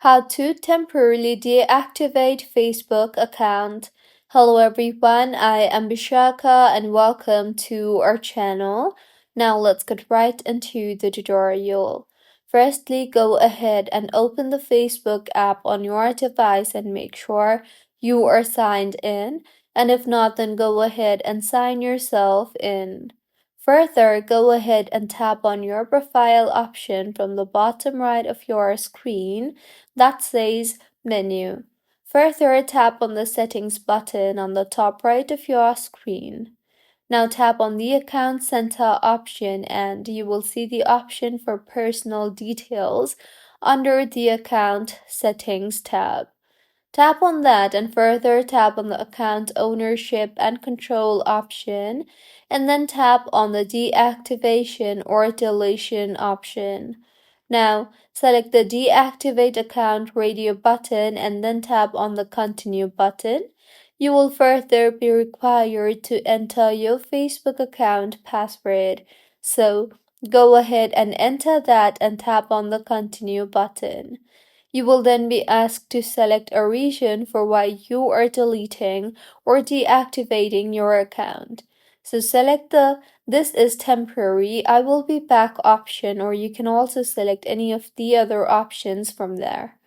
How to temporarily deactivate Facebook account. Hello everyone, I am Bishaka and welcome to our channel. Now let's get right into the tutorial. Firstly, go ahead and open the Facebook app on your device and make sure you are signed in. And if not, then go ahead and sign yourself in. Further, go ahead and tap on your profile option from the bottom right of your screen that says Menu. Further, tap on the Settings button on the top right of your screen. Now tap on the Account Center option and you will see the option for Personal Details under the Account Settings tab. Tap on that and further tap on the Account Ownership and Control option, and then tap on the Deactivation or Deletion option. Now, select the Deactivate Account Radio button and then tap on the Continue button. You will further be required to enter your Facebook account password. So, go ahead and enter that and tap on the Continue button. You will then be asked to select a reason for why you are deleting or deactivating your account. So select the This is temporary, I will be back option, or you can also select any of the other options from there.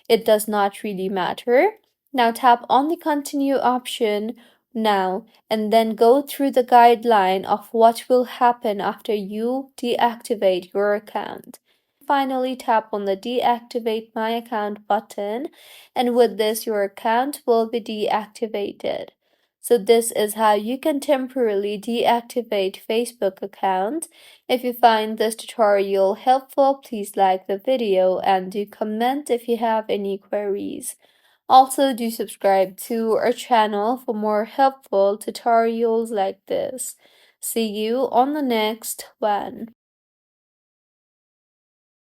It does not really matter. Now tap on the Continue option now and then go through the guideline of what will happen after you deactivate your account. Finally, tap on the Deactivate My Account button, and with this, your account will be deactivated. So this is how you can temporarily deactivate Facebook account. If you find this tutorial helpful, please like the video and do comment if you have any queries. Also, do subscribe to our channel for more helpful tutorials like this. See you on the next one.